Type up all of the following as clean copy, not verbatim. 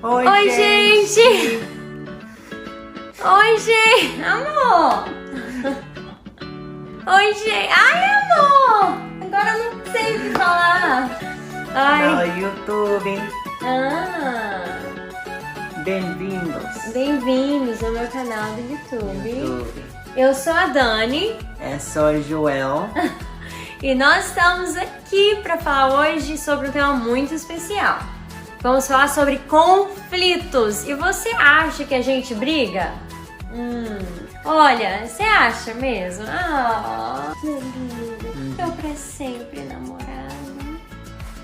Oi, gente! Oi, gente! Amor! Oi, gente! Ai, amor! Agora eu não sei o que falar. Ai. No YouTube. Ah. Bem-vindos. Bem-vindos ao meu canal do YouTube. Eu sou a Dani. Eu sou o Joel. E nós estamos aqui para falar hoje sobre um tema muito especial. Vamos falar sobre conflitos. E você acha que a gente briga? Olha, você acha mesmo? Meu lindo, eu pra sempre namorado.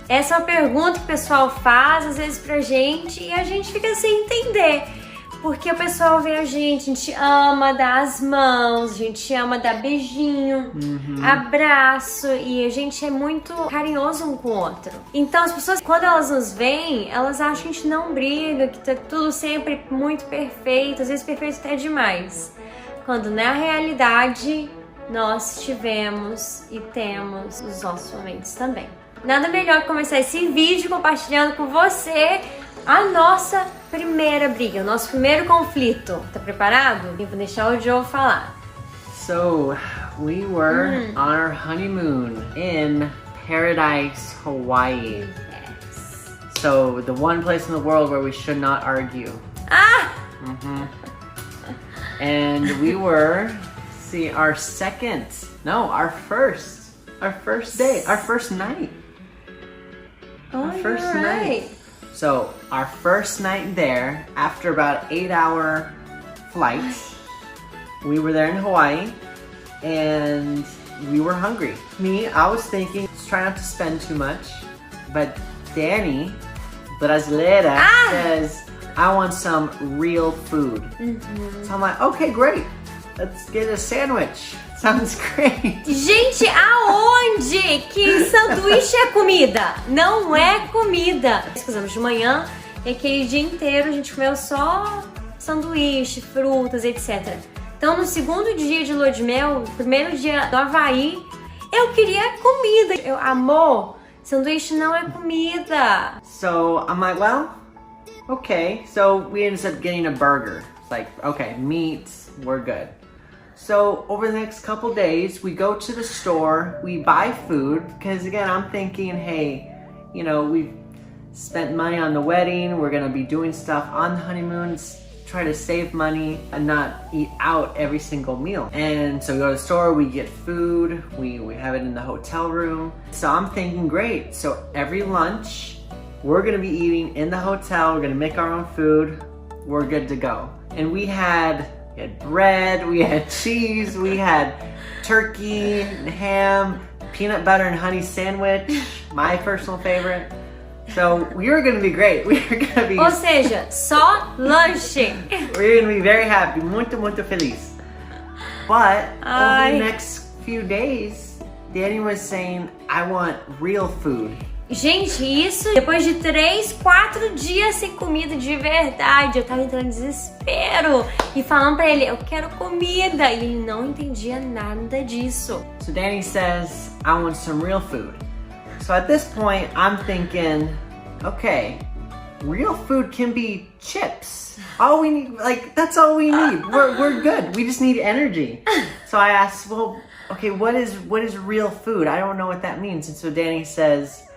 Essa é uma pergunta que o pessoal faz às vezes pra gente e a gente fica sem entender. Porque o pessoal vê a gente ama dar as mãos, a gente ama dar beijinho, abraço, e a gente é muito carinhoso um com o outro. Então as pessoas, quando elas nos veem, elas acham que a gente não briga, que tá tudo sempre muito perfeito, às vezes perfeito até demais. Quando na realidade nós tivemos e temos os nossos momentos também. Nada melhor que começar esse vídeo compartilhando com você a nossa primeira briga, o nosso primeiro conflito. Tá preparado? Eu vou deixar o Joe falar. So, we were on our honeymoon in Paradise, Hawaii. Yes. So, the one place in the world where we should not argue. Ah! And we were, our first day, our first night. Oh, first you're night. right. So, our first night there, after about an 8-hour flight, we were there in Hawaii, and we were hungry. I was thinking, let's try not to spend too much, but Danny, brasileira, says, I want some real food. So I'm like, okay, great. Let's get a sandwich. Sounds great. Gente, aonde que sanduíche é comida? Não é comida. Nós fizemos de manhã e aquele dia inteiro a gente comeu só sanduíche, frutas, etc. Então no segundo dia de lua de mel, primeiro dia do Havaí, eu queria comida. Amor, sanduíche não é comida. So I'm like, well, okay. So we ended up getting a burger. It's like, okay, meat, we're good. So over the next couple days, we go to the store, we buy food, because again, I'm thinking, hey, you know, we've spent money on the wedding, we're gonna be doing stuff on the honeymoons, try to save money and not eat out every single meal. And so we go to the store, we get food, we have it in the hotel room. So I'm thinking, great, so every lunch, we're gonna be eating in the hotel, we're gonna make our own food, we're good to go. And we had bread, we had cheese, we had turkey, ham, peanut butter and honey sandwich, my personal favorite. So we were gonna be great. We were gonna be. Ou seja, só lanche. We were gonna be very happy, muito feliz. But over the next few days, Danny was saying, I want real food. Gente, isso depois de 3, 4 dias sem comida de verdade. Eu tava entrando em desespero e falando pra ele, eu quero comida. E ele não entendia nada disso. So Danny says, I want some real food. So at this point, I'm thinking, okay, real food can be chips. All we need, that's all we need. We're good. We just need energy. So I asked, well, okay, what is real food? I don't know what that means. And so Danny says,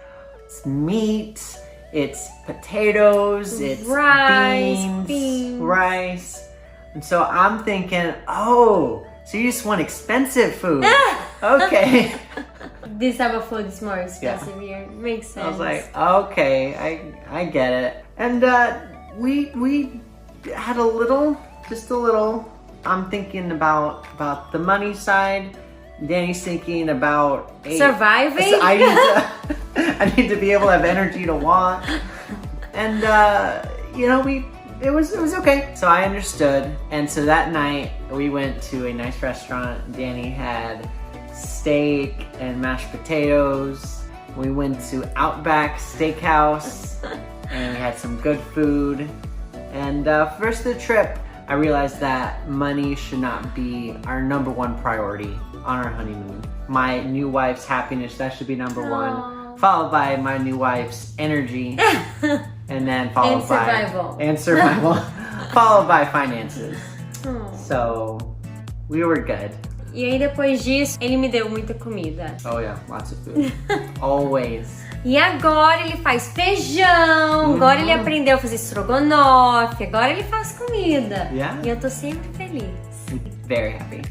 it's meat, it's potatoes, it's beans, rice. And so I'm thinking, oh, so you just want expensive food. Okay. This type of food is more expensive here. Makes sense. I was like, okay, I get it. And we had just a little, I'm thinking about the money side. Danny's thinking about surviving. I need to be able to have energy to walk, and you know, it was okay. So I understood, and so that night we went to a nice restaurant. Danny had steak and mashed potatoes. We went to Outback Steakhouse, and we had some good food. And first of the trip, I realized that money should not be our number one priority on our honeymoon. My new wife's happiness, that should be number one, followed by my new wife's energy, and then followed survival. by survival, followed by finances. Oh. So we were good. E aí depois disso, ele me deu muita comida. Oh yeah, lots of food. Always. E agora ele faz feijão, agora ele aprendeu a fazer estrogonofe, agora ele faz comida. Yeah. E eu tô sempre feliz. Very happy.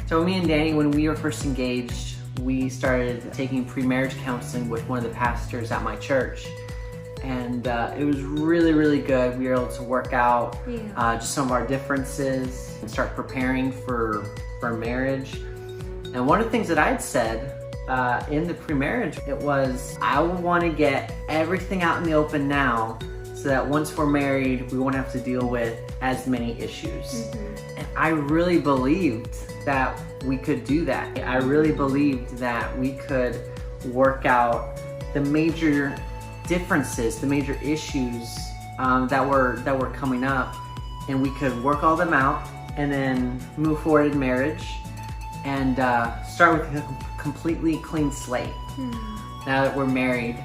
So me and Danny, when we were first engaged, we started taking pre-marriage counseling with one of the pastors at my church. And it was really, really good. We were able to work out just some of our differences and start preparing for marriage. And one of the things that I'd said in the pre-marriage, it was, I would want to get everything out in the open now so that once we're married, we won't have to deal with as many issues. And I really believed that we could do that. I really believed that we could work out the major differences, the major issues that were coming up, and we could work all them out and then move forward in marriage and start with a completely clean slate. Now that we're married,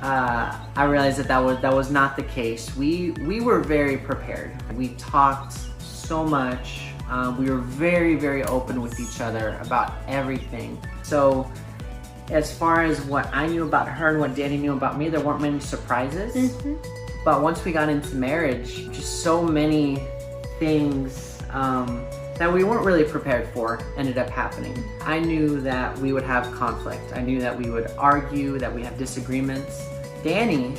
I realized that was not the case. We were very prepared. We talked so much. We were very, very open with each other about everything. So as far as what I knew about her and what Danny knew about me, there weren't many surprises. But once we got into marriage, just so many things that we weren't really prepared for ended up happening. I knew that we would have conflict. I knew that we would argue, that we have disagreements. Danny,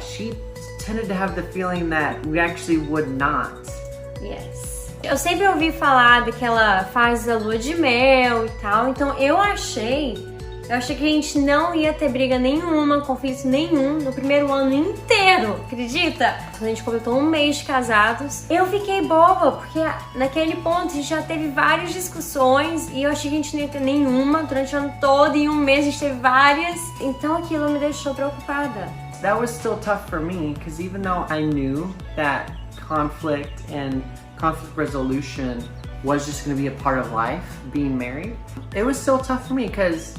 she tended to have the feeling that we actually would not. Yes. Eu sempre ouvi falar daquela fase da lua de mel e tal, então eu achei que a gente não ia ter briga nenhuma, conflito nenhum no primeiro ano inteiro, acredita? Quando a gente completou um mês de casados, eu fiquei boba, porque naquele ponto a gente já teve várias discussões e eu achei que a gente não ia ter nenhuma durante o ano todo, e em um mês a gente teve várias, então aquilo me deixou preocupada. That was still tough for me, because even though I knew that conflict and conflict resolution was just going to be a part of life, being married, it was still tough for me, because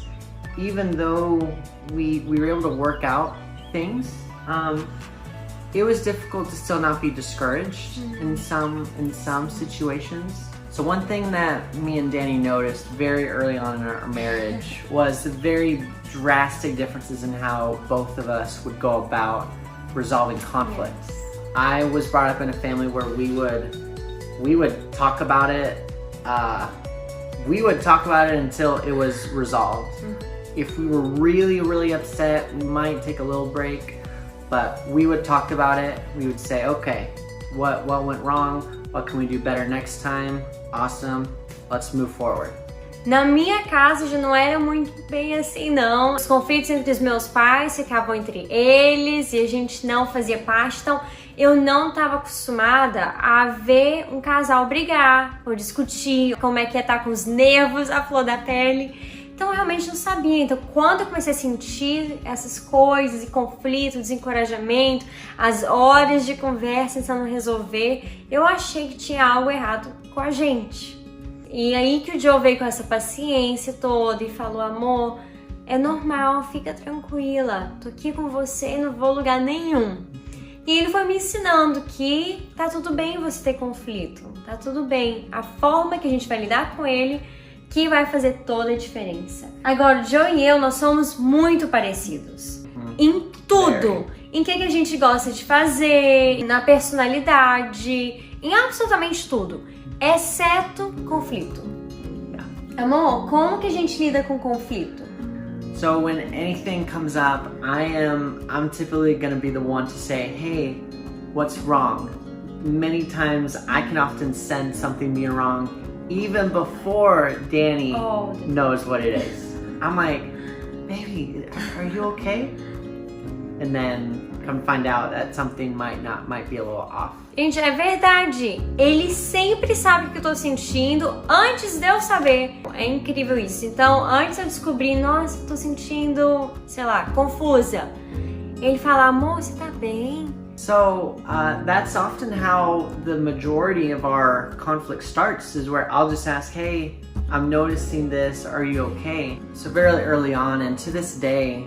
even though we were able to work out things, it was difficult to still not be discouraged in some situations. So one thing that me and Danny noticed very early on in our marriage was the very drastic differences in how both of us would go about resolving conflicts. I was brought up in a family where we would talk about it. We would talk about it until it was resolved. If we were really, really upset, we might take a little break, but we would talk about it. We would say, okay, what went wrong? What can we do better next time? Awesome, let's move forward. Na minha casa já não era muito bem assim, não. Os conflitos entre os meus pais ficavam entre eles e a gente não fazia parte, então eu não estava acostumada a ver um casal brigar ou discutir, como é que ia estar com os nervos à flor da pele. Então eu realmente não sabia. Então quando eu comecei a sentir essas coisas, e conflito, desencorajamento, as horas de conversa tentando resolver, eu achei que tinha algo errado com a gente. E aí que o Joe veio com essa paciência toda e falou, amor, é normal, fica tranquila, tô aqui com você e não vou lugar nenhum. E ele foi me ensinando que tá tudo bem você ter conflito, tá tudo bem. A forma que a gente vai lidar com ele que vai fazer toda a diferença. Agora, o Joe e eu, nós somos muito parecidos. Em tudo. Em que a gente gosta de fazer, na personalidade, em absolutamente tudo. Exceto conflito. Amor, como que a gente lida com conflito? So when anything comes up, I'm typically gonna be the one to say, hey, what's wrong? Many times I can often sense something being wrong even before Danny knows what it is. I'm like, baby, are you okay? And then come find out that something might be a little off. Gente, é verdade. Ele sempre sabe o que eu tô sentindo antes de eu saber. É incrível isso. Então, antes eu descobrir, nossa, eu tô sentindo, sei lá, confusa. Ele fala, amor, você tá bem? So that's often how the majority of our conflict starts, is where I'll just ask, hey, I'm noticing this, are you okay? So very early on, and to this day,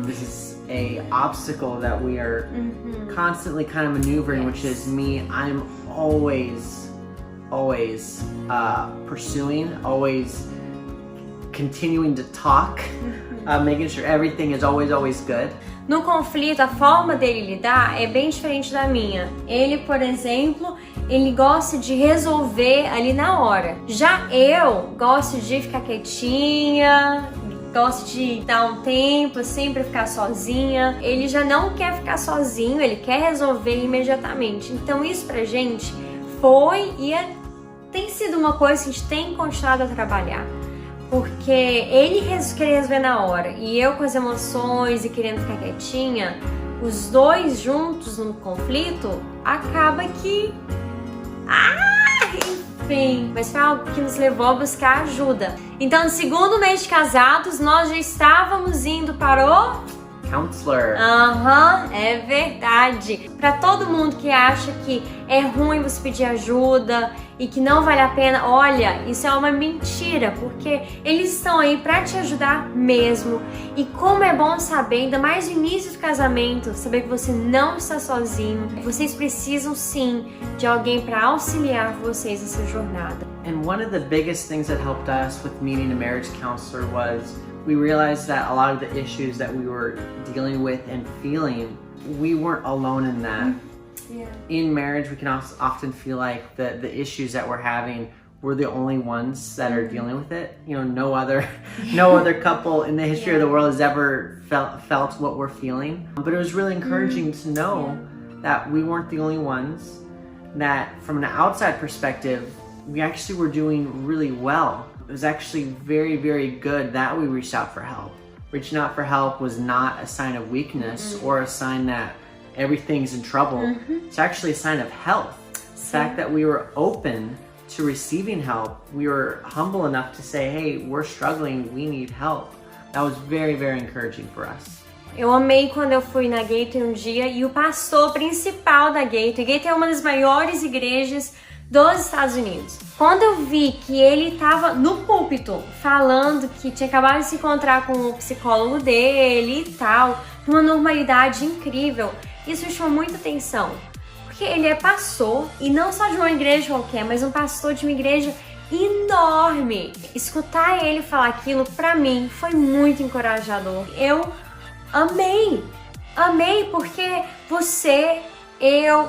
this is a obstacle that we are constantly kind of maneuvering, which is me. I'm always pursuing, always continuing to talk, making sure everything is always good. No conflito, a forma dele lidar é bem diferente da minha. Ele, por exemplo, ele gosta de resolver ali na hora. Já eu gosto de ficar quietinha, gosto de dar um tempo, sempre ficar sozinha. Ele já não quer ficar sozinho, ele quer resolver imediatamente. Então isso pra gente foi e tem sido uma coisa que a gente tem continuado a trabalhar. Porque ele queria resolver na hora e eu com as emoções e querendo ficar quietinha, os dois juntos no conflito, acaba que... enfim, mas foi algo que nos levou a buscar ajuda. Então, no segundo mês de casados, nós já estávamos indo para o... Counselor. É verdade. Para todo mundo que acha que é ruim você pedir ajuda e que não vale a pena, olha, isso é uma mentira, porque eles estão aí para te ajudar mesmo. E como é bom saber, ainda mais no início do casamento, saber que você não está sozinho. Vocês precisam sim de alguém para auxiliar vocês nessa jornada. And one of the biggest things that helped us with meeting a marriage counselor was we realized that a lot of the issues that we were dealing with and feeling, we weren't alone in that. Yeah. In marriage, we can also often feel like the issues that we're having, we're the only ones that are dealing with it. You know, no other couple in the history of the world has ever felt what we're feeling. But it was really encouraging to know that we weren't the only ones, that from an outside perspective, we actually were doing really well. It was actually very, very good that we reached out for help. Reaching out for help was not a sign of weakness or a sign that everything's in trouble. It's actually a sign of health. The fact that we were open to receiving help, we were humble enough to say, hey, we're struggling, we need help. That was very, very encouraging for us. Eu amei quando eu fui na Gateway um dia e o pastor principal da Gateway é uma das maiores igrejas dos Estados Unidos. Quando eu vi que ele estava no púlpito falando que tinha acabado de se encontrar com o psicólogo dele e tal, numa normalidade incrível, isso me chamou muita atenção. Porque ele é pastor, e não só de uma igreja qualquer, mas um pastor de uma igreja enorme. Escutar ele falar aquilo, pra mim, foi muito encorajador. Eu amei porque você...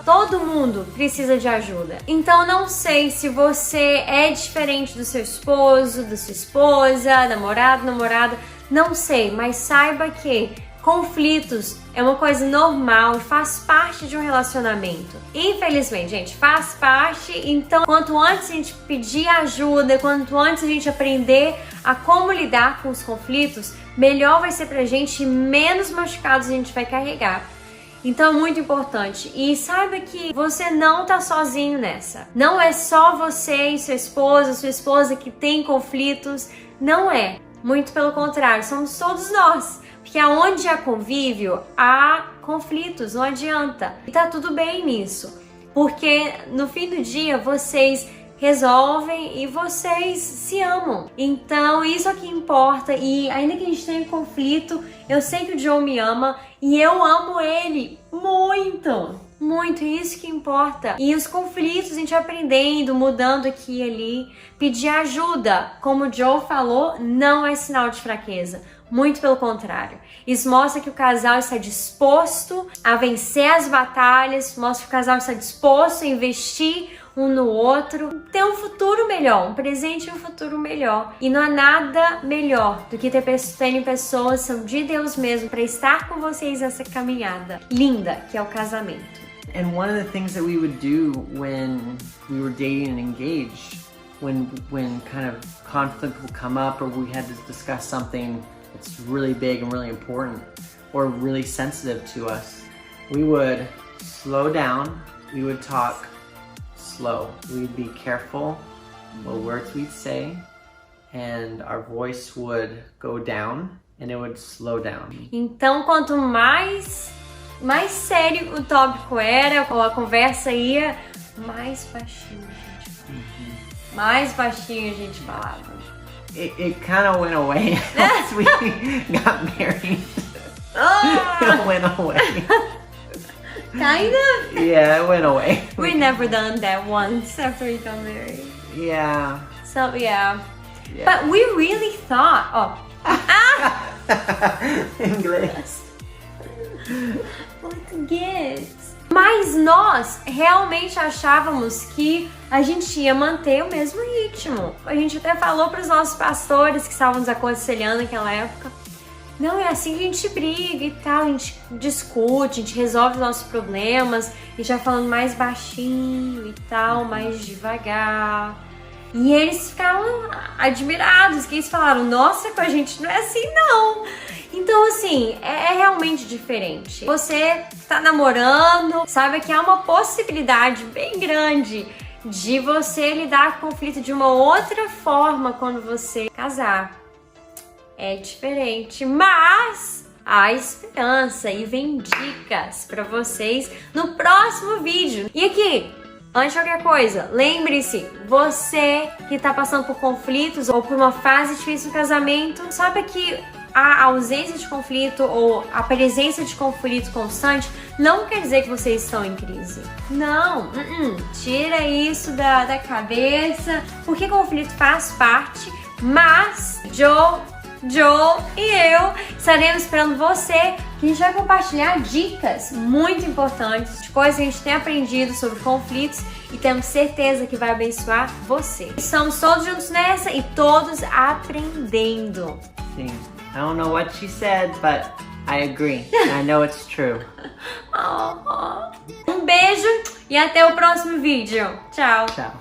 todo mundo precisa de ajuda. Então não sei se você é diferente do seu esposo, da sua esposa, namorado, namorada, não sei, mas saiba que conflitos é uma coisa normal e faz parte de um relacionamento. Infelizmente, gente, faz parte. Então, quanto antes a gente pedir ajuda, quanto antes a gente aprender a como lidar com os conflitos, melhor vai ser pra gente e menos machucados a gente vai carregar. Então é muito importante. E saiba que você não tá sozinho nessa. Não é só você e sua esposa que tem conflitos. Não é. Muito pelo contrário, somos todos nós. Porque aonde há convívio, há conflitos, não adianta. E tá tudo bem nisso. Porque no fim do dia, vocês resolvem e vocês se amam. Então isso é o que importa. E ainda que a gente tenha conflito, eu sei que o Joe me ama e eu amo ele muito, muito. Isso que importa. E os conflitos a gente vai aprendendo, mudando aqui e ali. Pedir ajuda, como o Joe falou, não é sinal de fraqueza. Muito pelo contrário. Isso mostra que o casal está disposto a vencer as batalhas, mostra que o casal está disposto a investir um no outro, ter um futuro melhor, um presente e um futuro melhor. E não há nada melhor do que terem pessoas que são de Deus mesmo para estar com vocês nessa caminhada linda que é o casamento. And one of the things that we would do when we were dating and engaged, when kind of conflict would come up or we had to discuss something that's really big and really important or really sensitive to us, we would slow down, we would talk slow. We'd be careful what words we'd say, and our voice would go down and it would slow down. Então, quanto mais sério o tópico era, ou a conversa ia, mais baixinho a gente falava. Mais baixinho a gente falava. It kind of went away once we got married. It went away. Kind of. Yeah, it went away. We never done that once after we got married. Yeah. So yeah. But we really thought, Inglês. Português. Mas nós realmente achávamos que a gente ia manter o mesmo ritmo. A gente até falou para os nossos pastores que estavam nos aconselhando naquela época. Não, é assim que a gente briga e tal, a gente discute, a gente resolve os nossos problemas, a gente vai falando mais baixinho e tal, mais devagar. E eles ficaram admirados, que eles falaram, nossa, com a gente não é assim não. Então assim, é realmente diferente. Você tá namorando, sabe que há uma possibilidade bem grande de você lidar com o conflito de uma outra forma quando você casar. É diferente, mas há esperança e vem dicas pra vocês no próximo vídeo. E aqui, antes de qualquer coisa, lembre-se, você que tá passando por conflitos ou por uma fase difícil no casamento, sabe que a ausência de conflito ou a presença de conflito constante não quer dizer que vocês estão em crise. Não, tira isso da cabeça, porque conflito faz parte, mas Joe e eu estaremos esperando você, que a gente vai compartilhar dicas muito importantes de coisas que a gente tem aprendido sobre conflitos e temos certeza que vai abençoar você. Estamos todos juntos nessa e todos aprendendo. Sim. I don't know what she said, but I agree. I know it's true. Um beijo e até o próximo vídeo. Tchau. Tchau.